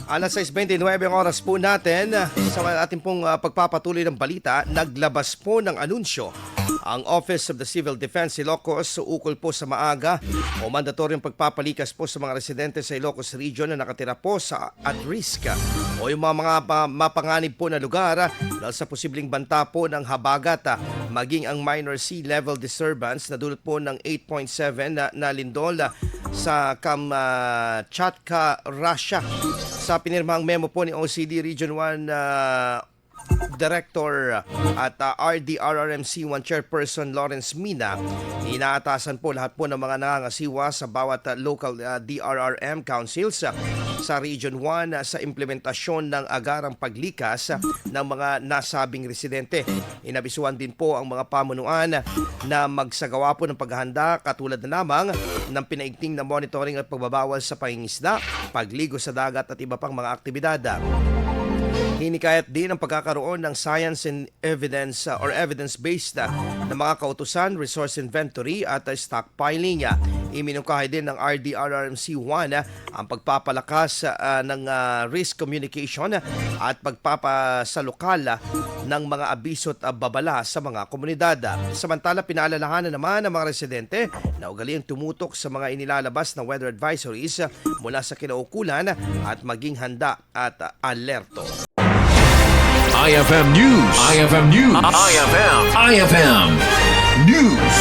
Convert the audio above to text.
Alas 6:29 ang oras po natin. Sa ating pong pagpapatuloy ng balita, naglabas po ng anunsyo ang Office of the Civil Defense Ilocos ukol po sa maaga o mandatoryong pagpapalikas po sa mga residente sa Ilocos Region na nakatira po sa at risk o yung mga mapanganib po na lugar dahil sa posibleng banta po ng habagat maging ang minor sea level disturbance na dulot po ng 8.7 na lindol sa Kamchatka, Russia. Sa pinirmahang memo po ni OCD Region 1 Director at RDRRMC 1 Chairperson Lawrence Mina, inaatasan po lahat po ng mga nangangasiwa sa bawat local DRRM councils sa Region 1 sa implementasyon ng agarang paglikas ng mga nasabing residente. Inabisuan din po ang mga pamunuan na magsagawa po ng paghahanda katulad na lamang ng pinaigting na monitoring at pagbabawal sa pangingisda, pagligo sa dagat at iba pang mga aktibidad. Hinikayat din ang pagkakaroon ng science and evidence or evidence-based na mga kautusan, resource inventory at stockpiling. Iminungkahi din ng RDRRMC 1 ang pagpapalakas ng risk communication at pagpapasalukal ng mga abiso at babala sa mga komunidad. Samantala, pinaalalahanan naman ng mga residente na ugaliang tumutok sa mga inilalabas na weather advisories mula sa kinaukulan at maging handa at alerto. IFM News. IFM News. IFM News.